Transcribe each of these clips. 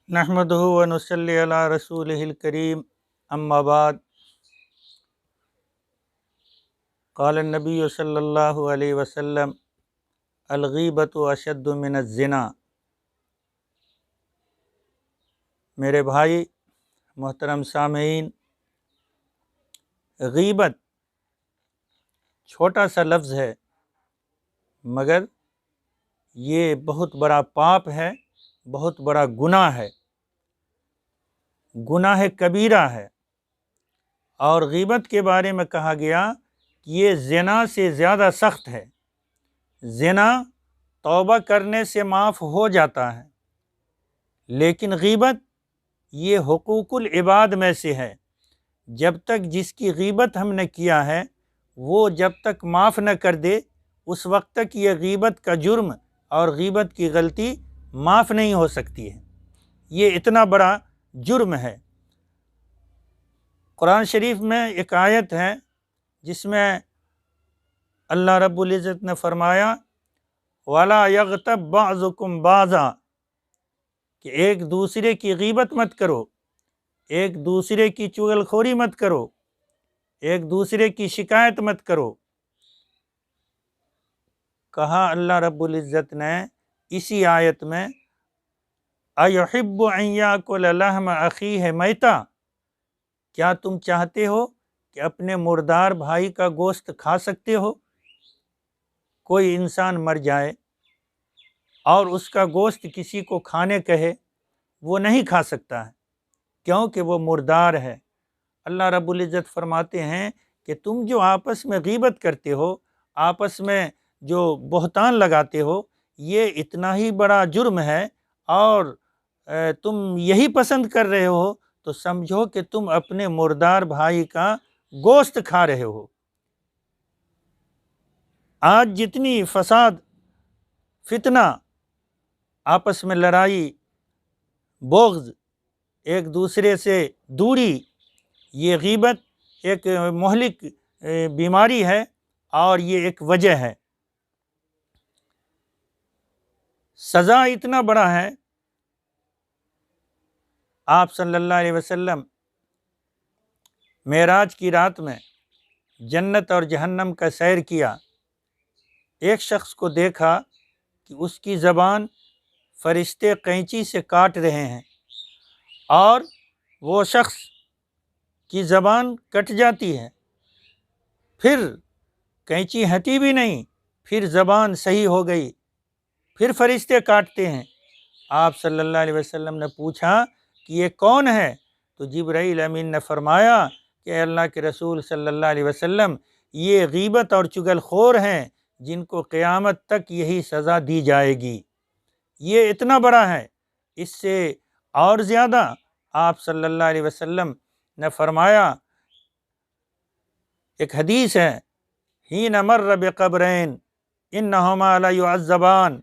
نحمدہ و نصلی علی رسولہ الکریم اما بعد قال النبی صلی اللہ علیہ وسلم الغیبۃ اشد من الزنا۔ میرے بھائی محترم سامعین، غیبت چھوٹا سا لفظ ہے مگر یہ بہت بڑا پاپ ہے، بہت بڑا گناہ ہے، گناہ کبیرہ ہے۔ اور غیبت کے بارے میں کہا گیا کہ یہ زنا سے زیادہ سخت ہے۔ زنا توبہ کرنے سے معاف ہو جاتا ہے، لیکن غیبت یہ حقوق العباد میں سے ہے۔ جب تک جس کی غیبت ہم نے کیا ہے وہ جب تک معاف نہ کر دے اس وقت تک یہ غیبت کا جرم اور غیبت کی غلطی معاف نہیں ہو سکتی ہے۔ یہ اتنا بڑا جرم ہے۔ قرآن شریف میں ایک آیت ہے جس میں اللہ رب العزت نے فرمایا وَلَا يَغْتَبْ بَعْضُكُمْ بَعْضًا، کہ ایک دوسرے کی غیبت مت کرو، ایک دوسرے کی چغل خوری مت کرو، ایک دوسرے کی شکایت مت کرو۔ کہا اللہ رب العزت نے اسی آیت میں اَيُحِبُّ أَن يَأْكُلَ لَحْمَ أَخِيهِ مَيْتًا، کیا تم چاہتے ہو کہ اپنے مردار بھائی کا گوشت کھا سکتے ہو؟ کوئی انسان مر جائے اور اس کا گوشت کسی کو کھانے کہے، وہ نہیں کھا سکتا ہے کیونکہ وہ مردار ہے۔ اللہ رب العزت فرماتے ہیں کہ تم جو آپس میں غیبت کرتے ہو، آپس میں جو بہتان لگاتے ہو، یہ اتنا ہی بڑا جرم ہے، اور تم یہی پسند کر رہے ہو تو سمجھو کہ تم اپنے مردار بھائی کا گوشت کھا رہے ہو۔ آج جتنی فساد، فتنہ، آپس میں لڑائی، بغض، ایک دوسرے سے دوری، یہ غیبت ایک مہلک بیماری ہے اور یہ ایک وجہ ہے۔ سزا اتنا بڑا ہے، آپ صلی اللہ علیہ وسلم معراج کی رات میں جنت اور جہنم کا سیر کیا۔ ایک شخص کو دیکھا کہ اس کی زبان فرشتے قینچی سے کاٹ رہے ہیں، اور وہ شخص کی زبان کٹ جاتی ہے، پھر قینچی ہٹی بھی نہیں، پھر زبان صحیح ہو گئی، پھر فرشتے کاٹتے ہیں۔ آپ صلی اللہ علیہ وسلم نے پوچھا کہ یہ کون ہے؟ تو جبرائیل امین نے فرمایا کہ اے اللہ کے رسول صلی اللہ علیہ وسلم، یہ غیبت اور چغل خور ہیں جن کو قیامت تک یہی سزا دی جائے گی۔ یہ اتنا بڑا ہے۔ اس سے اور زیادہ آپ صلی اللہ علیہ وسلم نے فرمایا، ایک حدیث ہے حین مر بقبرین انہما لیعذبان،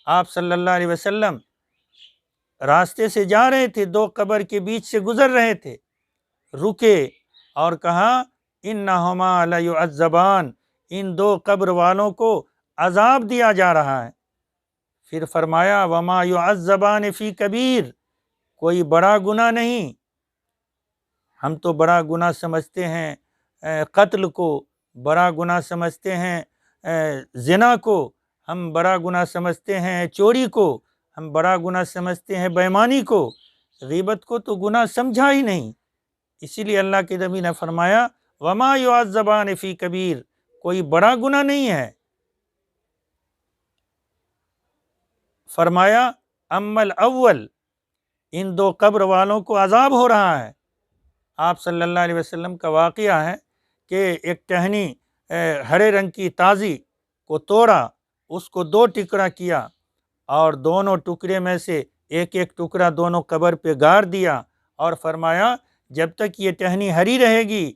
آپ صلی اللہ علیہ وسلم راستے سے جا رہے تھے، دو قبر کے بیچ سے گزر رہے تھے، رکے اور کہا انہما لیعذبان، ان دو قبر والوں کو عذاب دیا جا رہا ہے۔ پھر فرمایا وما یعذبان فی کبیر، کوئی بڑا گناہ نہیں۔ ہم تو بڑا گناہ سمجھتے ہیں قتل کو، بڑا گناہ سمجھتے ہیں زنا کو، ہم بڑا گناہ سمجھتے ہیں چوری کو، ہم بڑا گناہ سمجھتے ہیں بے ایمانی کو۔ غیبت کو تو گناہ سمجھا ہی نہیں، اسی لیے اللہ کے نبی نے فرمایا وما یعذبان فی کبیر، کوئی بڑا گناہ نہیں ہے۔ فرمایا اما الاول، ان دو قبر والوں کو عذاب ہو رہا ہے۔ آپ صلی اللہ علیہ وسلم کا واقعہ ہے کہ ایک ٹہنی ہرے رنگ کی تازی کو توڑا، اس کو دو ٹکڑا کیا، اور دونوں ٹکڑے میں سے ایک ایک ٹکڑا دونوں قبر پہ گاڑ دیا، اور فرمایا جب تک یہ ٹہنی ہری رہے گی،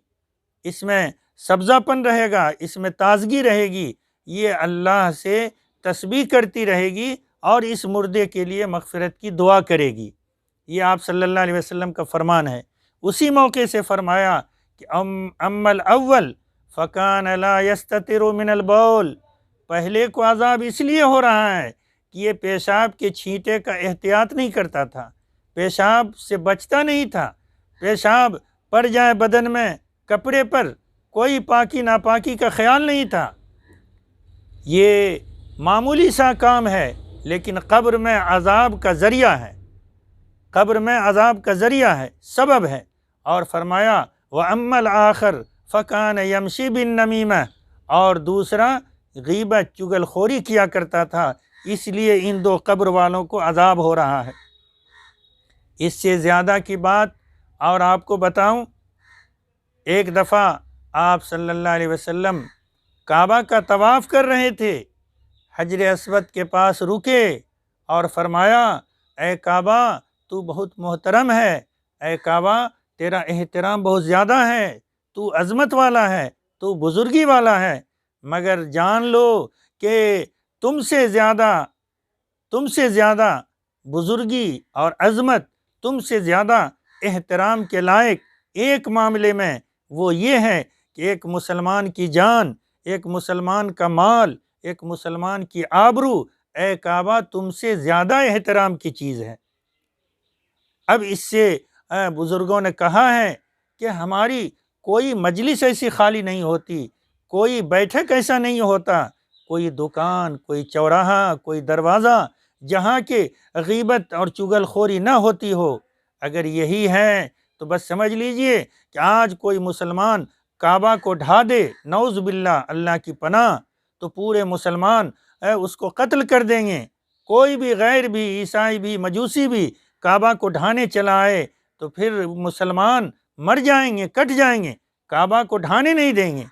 اس میں سبزہ پن رہے گا، اس میں تازگی رہے گی، یہ اللہ سے تسبیح کرتی رہے گی اور اس مردے کے لیے مغفرت کی دعا کرے گی۔ یہ آپ صلی اللہ علیہ وسلم کا فرمان ہے۔ اسی موقع سے فرمایا کہ اما الاول فکان لا یستتر من البول، پہلے کو عذاب اس لیے ہو رہا ہے کہ یہ پیشاب کے چھینٹے کا احتیاط نہیں کرتا تھا، پیشاب سے بچتا نہیں تھا، پیشاب پڑ جائے بدن میں، کپڑے پر، کوئی پاکی ناپاکی کا خیال نہیں تھا۔ یہ معمولی سا کام ہے، لیکن قبر میں عذاب کا ذریعہ ہے، قبر میں عذاب کا ذریعہ ہے، سبب ہے۔ اور فرمایا وَأَمَّا الْآخَرُ فَكَانَ يَمْشِي بِالنَّمِيمَةِ، اور دوسرا غیبت چغل خوری کیا کرتا تھا، اس لیے ان دو قبر والوں کو عذاب ہو رہا ہے۔ اس سے زیادہ کی بات اور آپ کو بتاؤں، ایک دفعہ آپ صلی اللہ علیہ وسلم کعبہ کا طواف کر رہے تھے، حجر اسود کے پاس رکے اور فرمایا اے کعبہ تو بہت محترم ہے، اے کعبہ تیرا احترام بہت زیادہ ہے، تو عظمت والا ہے، تو بزرگی والا ہے، مگر جان لو کہ تم سے زیادہ بزرگی اور عظمت، تم سے زیادہ احترام کے لائق ایک معاملے میں وہ یہ ہے کہ ایک مسلمان کی جان، ایک مسلمان کا مال، ایک مسلمان کی آبرو، اے کعبہ تم سے زیادہ احترام کی چیز ہے۔ اب اس سے بزرگوں نے کہا ہے کہ ہماری کوئی مجلس ایسی خالی نہیں ہوتی، کوئی بیٹھک ایسا نہیں ہوتا، کوئی دکان، کوئی چوراہا، کوئی دروازہ جہاں کہ غیبت اور چغل خوری نہ ہوتی ہو۔ اگر یہی ہے تو بس سمجھ لیجئے کہ آج کوئی مسلمان کعبہ کو ڈھا دے، نعوذ باللہ، اللہ کی پناہ، تو پورے مسلمان اس کو قتل کر دیں گے۔ کوئی بھی غیر بھی، عیسائی بھی، مجوسی بھی کعبہ کو ڈھانے چلا آئے تو پھر مسلمان مر جائیں گے، کٹ جائیں گے، کعبہ کو ڈھانے نہیں دیں گے۔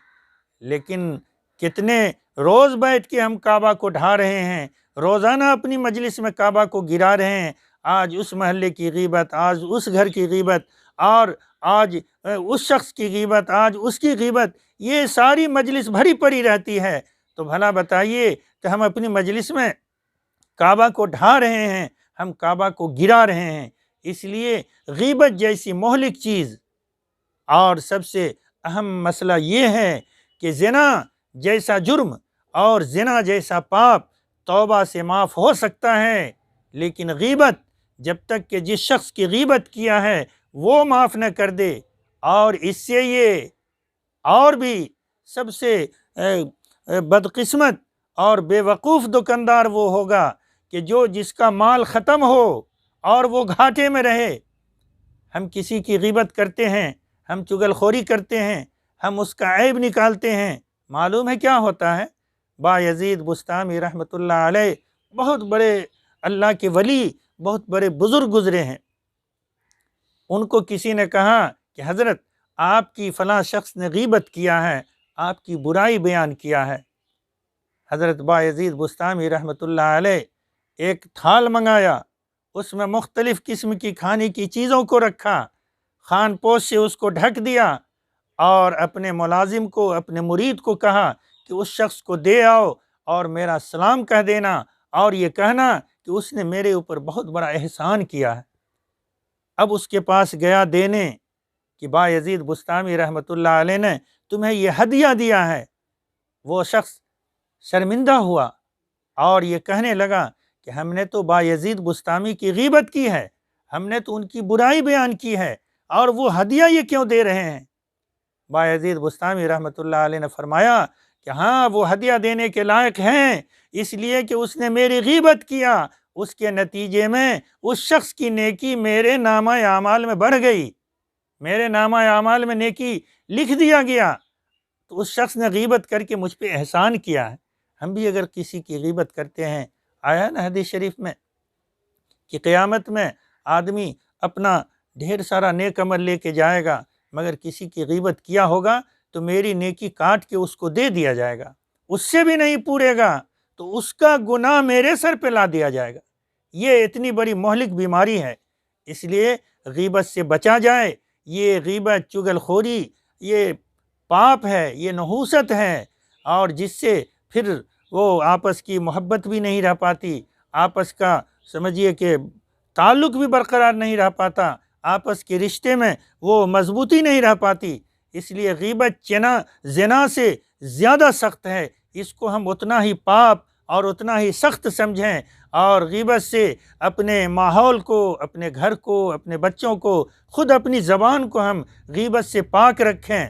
لیکن کتنے روز بیٹھ کے ہم کعبہ کو ڈھا رہے ہیں، روزانہ اپنی مجلس میں کعبہ کو گرا رہے ہیں، آج اس محلے کی غیبت، آج اس گھر کی غیبت، اور آج اس شخص کی غیبت، آج اس کی غیبت، یہ ساری مجلس بھری پڑی رہتی ہے۔ تو بھلا بتائیے کہ ہم اپنی مجلس میں کعبہ کو ڈھا رہے ہیں، ہم کعبہ کو گرا رہے ہیں۔ اس لیے غیبت جیسی مہلک چیز، اور سب سے اہم مسئلہ یہ ہے کہ زنا جیسا جرم اور زنا جیسا پاپ توبہ سے معاف ہو سکتا ہے، لیکن غیبت جب تک کہ جس شخص کی غیبت کیا ہے وہ معاف نہ کر دے، اور اس سے یہ اور بھی سب سے بدقسمت اور بے وقوف دکاندار وہ ہوگا کہ جس کا مال ختم ہو اور وہ گھاٹے میں رہے۔ ہم کسی کی غیبت کرتے ہیں، ہم چغل خوری کرتے ہیں، ہم اس کا عیب نکالتے ہیں، معلوم ہے کیا ہوتا ہے؟ بایزید بسطامی رحمۃ اللہ علیہ بہت بڑے اللہ کے ولی، بہت بڑے بزرگ گزرے ہیں۔ ان کو کسی نے کہا کہ حضرت آپ کی فلاں شخص نے غیبت کیا ہے، آپ کی برائی بیان کیا ہے۔ حضرت بایزید بسطامی رحمۃ اللہ علیہ ایک تھال منگایا، اس میں مختلف قسم کی کھانے کی چیزوں کو رکھا، خان پوش سے اس کو ڈھک دیا، اور اپنے ملازم کو، اپنے مرید کو کہا کہ اس شخص کو دے آؤ اور میرا سلام کہہ دینا، اور یہ کہنا کہ اس نے میرے اوپر بہت بڑا احسان کیا ہے۔ اب اس کے پاس گیا دینے کہ بایزید بسطامی رحمۃ اللہ علیہ نے تمہیں یہ ہدیہ دیا ہے۔ وہ شخص شرمندہ ہوا اور یہ کہنے لگا کہ ہم نے تو بایزید بسطامی کی غیبت کی ہے، ہم نے تو ان کی برائی بیان کی ہے، اور وہ ہدیہ یہ کیوں دے رہے ہیں؟ بایزید بسطامی رحمۃ اللہ علیہ نے فرمایا کہ ہاں وہ ہدیہ دینے کے لائق ہیں، اس لیے کہ اس نے میری غیبت کیا، اس کے نتیجے میں اس شخص کی نیکی میرے نامہ اعمال میں بڑھ گئی، میرے نامہ اعمال میں نیکی لکھ دیا گیا، تو اس شخص نے غیبت کر کے مجھ پہ احسان کیا ہے۔ ہم بھی اگر کسی کی غیبت کرتے ہیں، آیا نا حدیث شریف میں کہ قیامت میں آدمی اپنا ڈھیر سارا نیک عمل لے کے جائے گا، مگر کسی کی غیبت کیا ہوگا تو میری نیکی کاٹ کے اس کو دے دیا جائے گا، اس سے بھی نہیں پورے گا تو اس کا گناہ میرے سر پہ لا دیا جائے گا۔ یہ اتنی بڑی مہلک بیماری ہے، اس لیے غیبت سے بچا جائے۔ یہ غیبت، چغل خوری، یہ پاپ ہے، یہ نحوست ہے، اور جس سے پھر وہ آپس کی محبت بھی نہیں رہ پاتی، آپس کا سمجھیے کہ تعلق بھی برقرار نہیں رہ پاتا، آپس کے رشتے میں وہ مضبوطی نہیں رہ پاتی۔ اس لیے غیبت زنا سے زیادہ سخت ہے، اس کو ہم اتنا ہی پاپ اور اتنا ہی سخت سمجھیں، اور غیبت سے اپنے ماحول کو، اپنے گھر کو، اپنے بچوں کو، خود اپنی زبان کو ہم غیبت سے پاک رکھیں،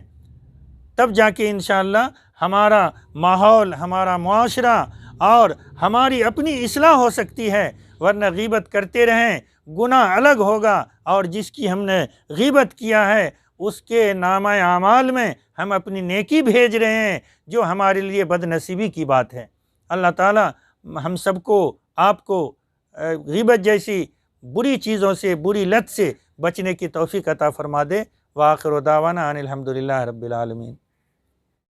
تب جا کے انشاءاللہ ہمارا ماحول، ہمارا معاشرہ اور ہماری اپنی اصلاح ہو سکتی ہے۔ ورنہ غیبت کرتے رہیں، گناہ الگ ہوگا، اور جس کی ہم نے غیبت کیا ہے اس کے نامہ اعمال میں ہم اپنی نیکی بھیج رہے ہیں، جو ہمارے لیے بد نصیبی کی بات ہے۔ اللہ تعالیٰ ہم سب کو، آپ کو غیبت جیسی بری چیزوں سے، بری لت سے بچنے کی توفیق عطا فرما دے۔ وآخر دعوانا ان الحمدللہ رب العالمین۔